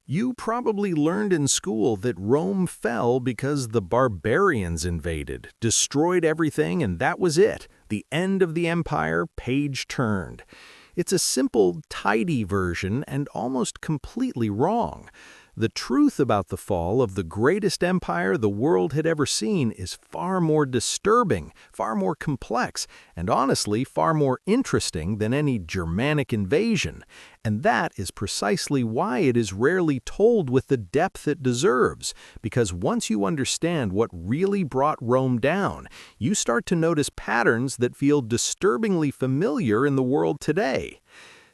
You probably learned in school that Rome fell because the barbarians invaded, destroyed everything, and that was it. The end of the empire, page turned. It's a simple, tidy version and almost completely wrong. The truth about the fall of the greatest empire the world had ever seen is far more disturbing, far more complex, and honestly far more interesting than any Germanic invasion. And that is precisely why it is rarely told with the depth it deserves, because once you understand what really brought Rome down, you start to notice patterns that feel disturbingly familiar in the world today.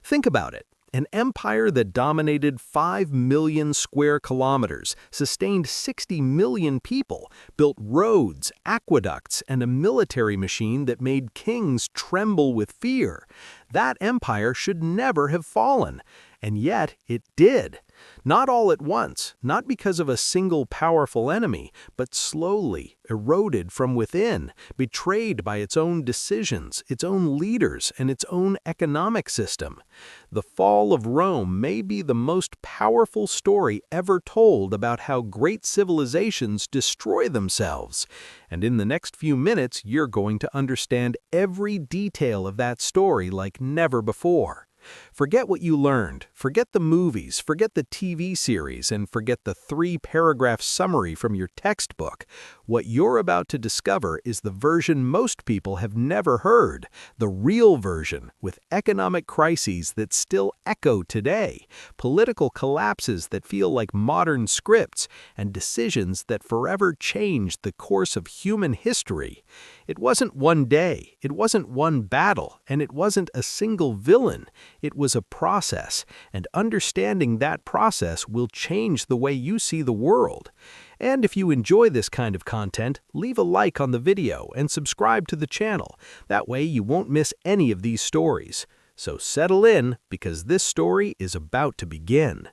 Think about it. An empire that dominated 5 million square kilometers, sustained 60 million people, built roads, aqueducts, and a military machine that made kings tremble with fear. That empire should never have fallen. And yet it did. Not all at once, not because of a single powerful enemy, but slowly, eroded from within, betrayed by its own decisions, its own leaders, and its own economic system. The fall of Rome may be the most powerful story ever told about how great civilizations destroy themselves. And in the next few minutes, you're going to understand every detail of that story like never before. Forget what you learned, forget the movies, forget the TV series, and forget the 3-paragraph summary from your textbook. What you're about to discover is the version most people have never heard, the real version, with economic crises that still echo today, political collapses that feel like modern scripts, and decisions that forever changed the course of human history. It wasn't one day, it wasn't one battle, and it wasn't a single villain. It was a process, and understanding that process will change the way you see the world. And if you enjoy this kind of content, leave a like on the video and subscribe to the channel. That way you won't miss any of these stories. So settle in, because this story is about to begin.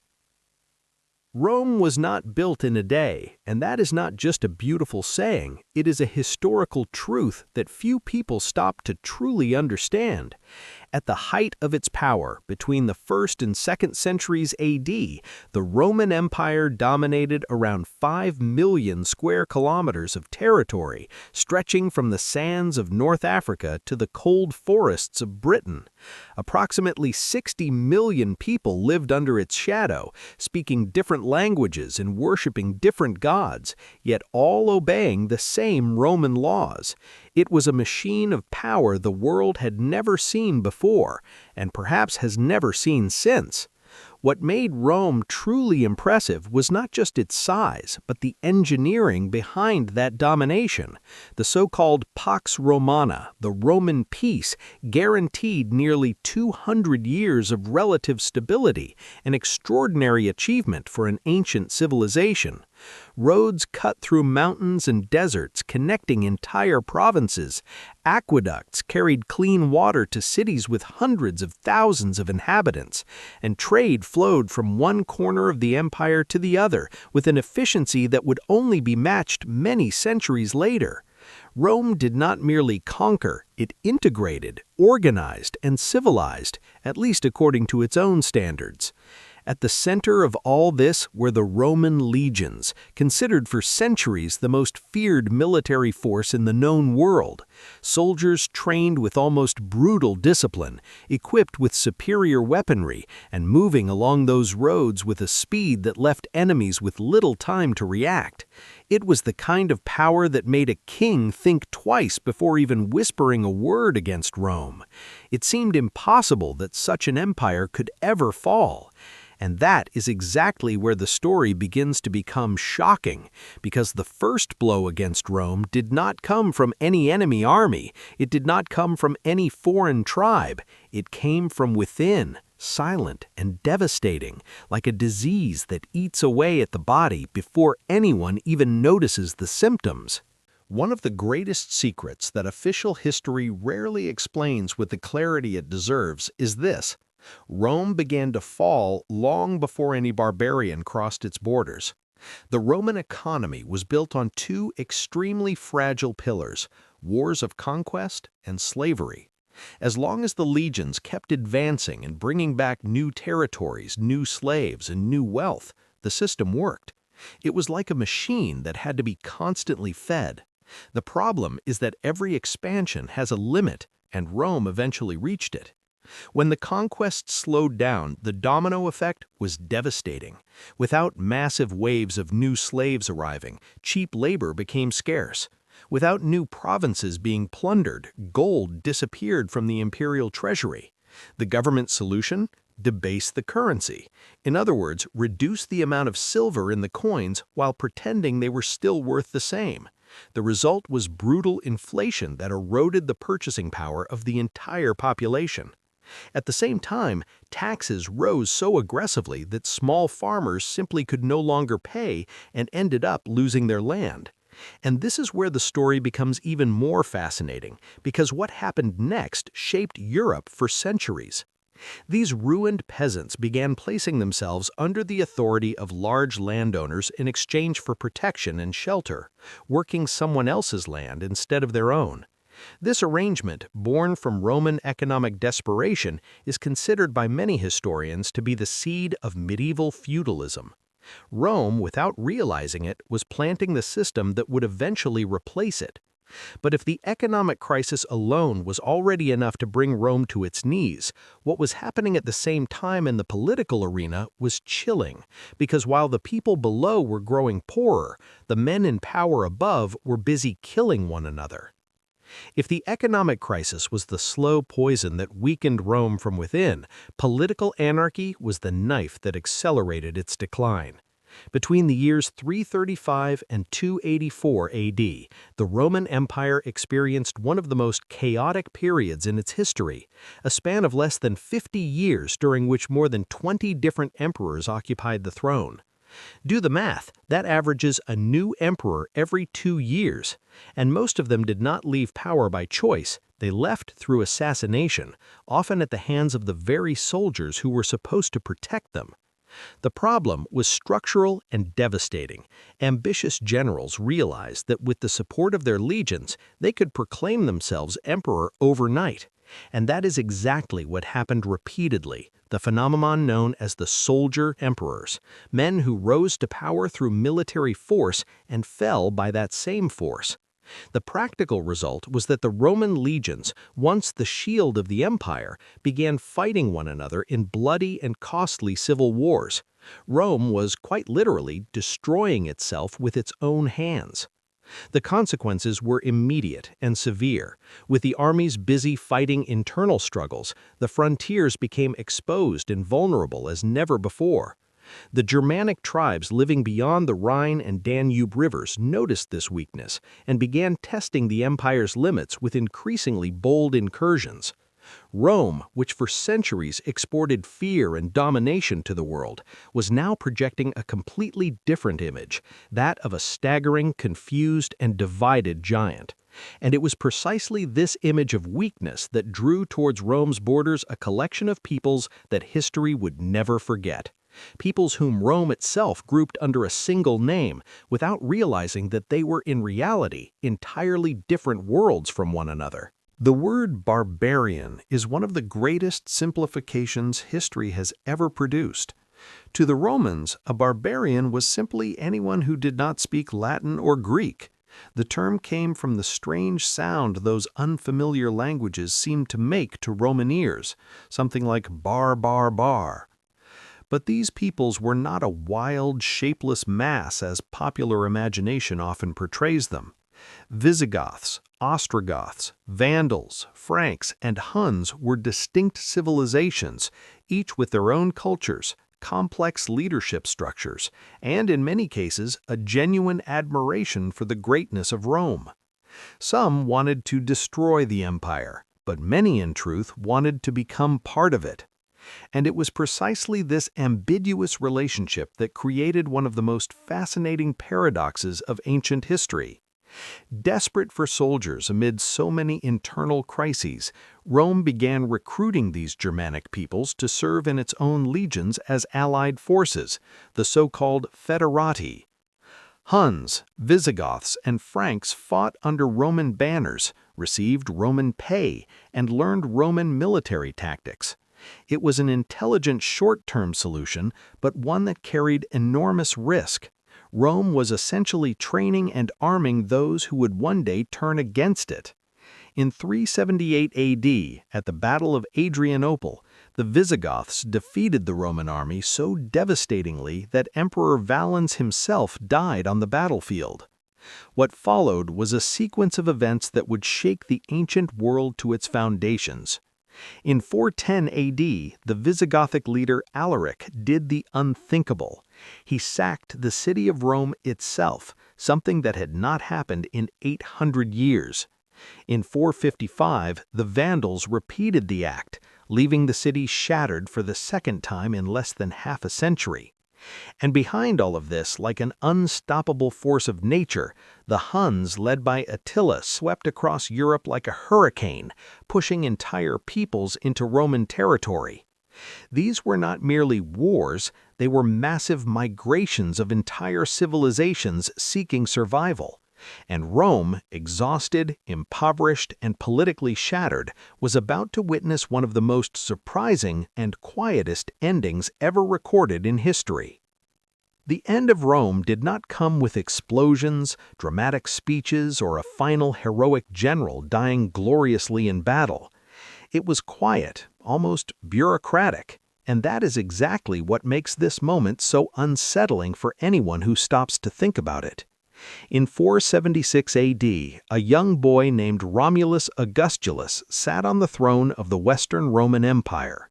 Rome was not built in a day, and that is not just a beautiful saying, it is a historical truth that few people stop to truly understand. At the height of its power, between the 1st and 2nd centuries AD, the Roman Empire dominated around 5 million square kilometers of territory, stretching from the sands of North Africa to the cold forests of Britain. Approximately 60 million people lived under its shadow, speaking different languages and worshiping different gods, yet all obeying the same Roman laws. It was a machine of power the world had never seen before, and perhaps has never seen since. What made Rome truly impressive was not just its size, but the engineering behind that domination. The so-called Pax Romana, the Roman peace, guaranteed nearly 200 years of relative stability, an extraordinary achievement for an ancient civilization. Roads cut through mountains and deserts connecting entire provinces. Aqueducts carried clean water to cities with hundreds of thousands of inhabitants. And trade flowed from one corner of the empire to the other with an efficiency that would only be matched many centuries later. Rome did not merely conquer, it integrated, organized, and civilized, at least according to its own standards. At the center of all this were the Roman legions, considered for centuries the most feared military force in the known world. Soldiers trained with almost brutal discipline, equipped with superior weaponry, and moving along those roads with a speed that left enemies with little time to react. It was the kind of power that made a king think twice before even whispering a word against Rome. It seemed impossible that such an empire could ever fall. And that is exactly where the story begins to become shocking, because the first blow against Rome did not come from any enemy army, it did not come from any foreign tribe, it came from within, silent and devastating, like a disease that eats away at the body before anyone even notices the symptoms. One of the greatest secrets that official history rarely explains with the clarity it deserves is this. Rome began to fall long before any barbarian crossed its borders. The Roman economy was built on 2 extremely fragile pillars, wars of conquest and slavery. As long as the legions kept advancing and bringing back new territories, new slaves, and new wealth, the system worked. It was like a machine that had to be constantly fed. The problem is that every expansion has a limit, and Rome eventually reached it. When the conquest slowed down, the domino effect was devastating. Without massive waves of new slaves arriving, cheap labor became scarce. Without new provinces being plundered, gold disappeared from the imperial treasury. The government solution? Debase the currency. In other words, reduce the amount of silver in the coins while pretending they were still worth the same. The result was brutal inflation that eroded the purchasing power of the entire population. At the same time, taxes rose so aggressively that small farmers simply could no longer pay and ended up losing their land. And this is where the story becomes even more fascinating, because what happened next shaped Europe for centuries. These ruined peasants began placing themselves under the authority of large landowners in exchange for protection and shelter, working someone else's land instead of their own. This arrangement, born from Roman economic desperation, is considered by many historians to be the seed of medieval feudalism. Rome, without realizing it, was planting the system that would eventually replace it. But if the economic crisis alone was already enough to bring Rome to its knees, what was happening at the same time in the political arena was chilling, because while the people below were growing poorer, the men in power above were busy killing one another. If the economic crisis was the slow poison that weakened Rome from within, political anarchy was the knife that accelerated its decline. Between the years 335 and 284 AD, the Roman Empire experienced one of the most chaotic periods in its history, a span of less than 50 years during which more than 20 different emperors occupied the throne. Do the math, that averages a new emperor every 2 years, and most of them did not leave power by choice. They left through assassination, often at the hands of the very soldiers who were supposed to protect them. The problem was structural and devastating. Ambitious generals realized that with the support of their legions, they could proclaim themselves emperor overnight. And that is exactly what happened repeatedly, the phenomenon known as the soldier emperors, men who rose to power through military force and fell by that same force. The practical result was that the Roman legions, once the shield of the empire, began fighting one another in bloody and costly civil wars. Rome was quite literally destroying itself with its own hands. The consequences were immediate and severe. With the armies busy fighting internal struggles, the frontiers became exposed and vulnerable as never before. The Germanic tribes living beyond the Rhine and Danube rivers noticed this weakness and began testing the empire's limits with increasingly bold incursions. Rome, which for centuries exported fear and domination to the world, was now projecting a completely different image, that of a staggering, confused, and divided giant. And it was precisely this image of weakness that drew towards Rome's borders a collection of peoples that history would never forget. Peoples whom Rome itself grouped under a single name, without realizing that they were in reality entirely different worlds from one another. The word barbarian is one of the greatest simplifications history has ever produced. To the Romans, a barbarian was simply anyone who did not speak Latin or Greek. The term came from the strange sound those unfamiliar languages seemed to make to Roman ears, something like bar, bar, bar. But these peoples were not a wild, shapeless mass as popular imagination often portrays them. Visigoths, Ostrogoths, Vandals, Franks, and Huns were distinct civilizations, each with their own cultures, complex leadership structures, and in many cases, a genuine admiration for the greatness of Rome. Some wanted to destroy the empire, but many in truth wanted to become part of it. And it was precisely this ambiguous relationship that created one of the most fascinating paradoxes of ancient history. Desperate for soldiers amid so many internal crises, Rome began recruiting these Germanic peoples to serve in its own legions as allied forces, the so-called foederati. Huns, Visigoths, and Franks fought under Roman banners, received Roman pay, and learned Roman military tactics. It was an intelligent short-term solution, but one that carried enormous risk. Rome was essentially training and arming those who would one day turn against it. In 378 AD, at the Battle of Adrianople, the Visigoths defeated the Roman army so devastatingly that Emperor Valens himself died on the battlefield. What followed was a sequence of events that would shake the ancient world to its foundations. In 410 AD, the Visigothic leader Alaric did the unthinkable. He sacked the city of Rome itself, something that had not happened in 800 years. In 455, the Vandals repeated the act, leaving the city shattered for the second time in less than half a century. And behind all of this, like an unstoppable force of nature, the Huns, led by Attila, swept across Europe like a hurricane, pushing entire peoples into Roman territory. These were not merely wars, they were massive migrations of entire civilizations seeking survival. And Rome, exhausted, impoverished, and politically shattered, was about to witness one of the most surprising and quietest endings ever recorded in history. The end of Rome did not come with explosions, dramatic speeches, or a final heroic general dying gloriously in battle. It was quiet, almost bureaucratic, and that is exactly what makes this moment so unsettling for anyone who stops to think about it. In 476 AD, a young boy named Romulus Augustulus sat on the throne of the Western Roman Empire.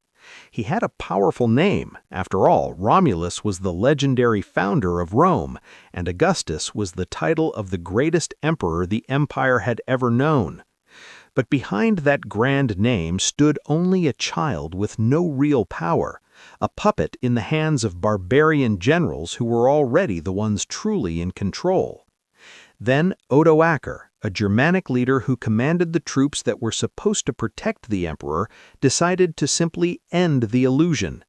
He had a powerful name. After all, Romulus was the legendary founder of Rome, and Augustus was the title of the greatest emperor the empire had ever known. But behind that grand name stood only a child with no real power, a puppet in the hands of barbarian generals who were already the ones truly in control. Then Odoacer, a Germanic leader who commanded the troops that were supposed to protect the emperor, decided to simply end the illusion.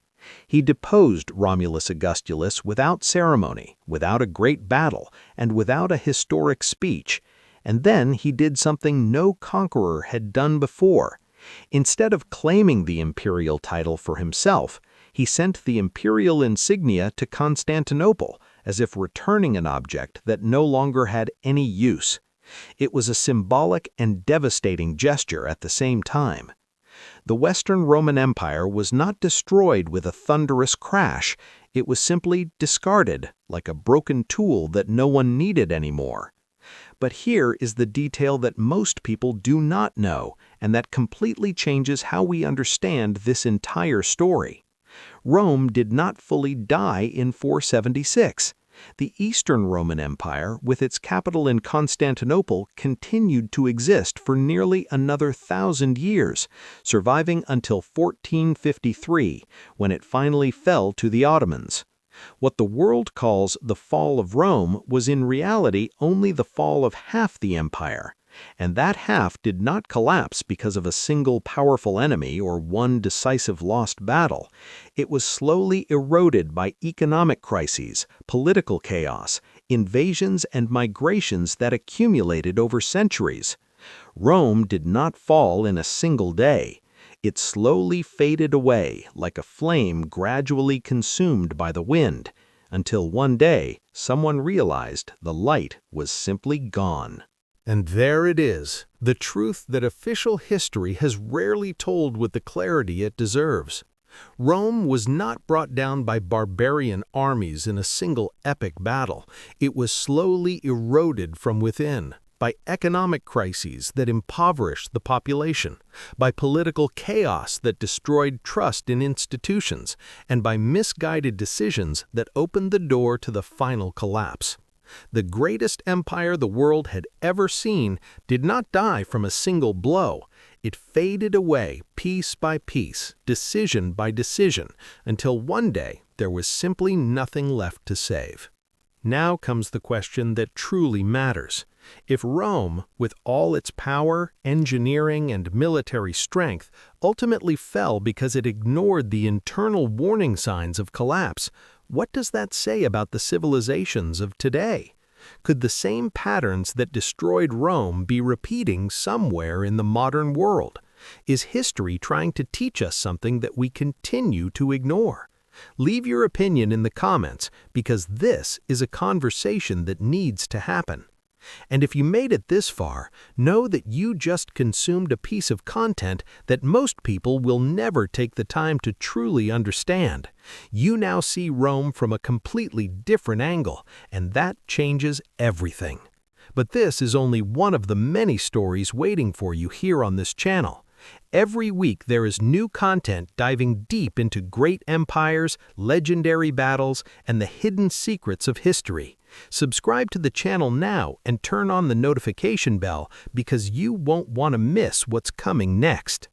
He deposed Romulus Augustulus without ceremony, without a great battle, and without a historic speech. And then he did something no conqueror had done before. Instead of claiming the imperial title for himself, he sent the imperial insignia to Constantinople, as if returning an object that no longer had any use. It was a symbolic and devastating gesture at the same time. The Western Roman Empire was not destroyed with a thunderous crash. It was simply discarded, like a broken tool that no one needed anymore. But here is the detail that most people do not know, and that completely changes how we understand this entire story. Rome did not fully die in 476. The Eastern Roman Empire, with its capital in Constantinople, continued to exist for nearly another 1,000 years, surviving until 1453, when it finally fell to the Ottomans. What the world calls the fall of Rome was in reality only the fall of half the empire. And that half did not collapse because of a single powerful enemy or one decisive lost battle. It was slowly eroded by economic crises, political chaos, invasions, and migrations that accumulated over centuries. Rome did not fall in a single day. It slowly faded away like a flame gradually consumed by the wind, until one day someone realized the light was simply gone. And there it is, the truth that official history has rarely told with the clarity it deserves. Rome was not brought down by barbarian armies in a single epic battle. It was slowly eroded from within, by economic crises that impoverished the population, by political chaos that destroyed trust in institutions, and by misguided decisions that opened the door to the final collapse. The greatest empire the world had ever seen did not die from a single blow. It faded away piece by piece, decision by decision, until one day there was simply nothing left to save. Now comes the question that truly matters. If Rome, with all its power, engineering, and military strength, ultimately fell because it ignored the internal warning signs of collapse, what does that say about the civilizations of today? Could the same patterns that destroyed Rome be repeating somewhere in the modern world? Is history trying to teach us something that we continue to ignore? Leave your opinion in the comments because this is a conversation that needs to happen. And if you made it this far, know that you just consumed a piece of content that most people will never take the time to truly understand. You now see Rome from a completely different angle, and that changes everything. But this is only one of the many stories waiting for you here on this channel. Every week there is new content diving deep into great empires, legendary battles, and the hidden secrets of history. Subscribe to the channel now and turn on the notification bell because you won't want to miss what's coming next.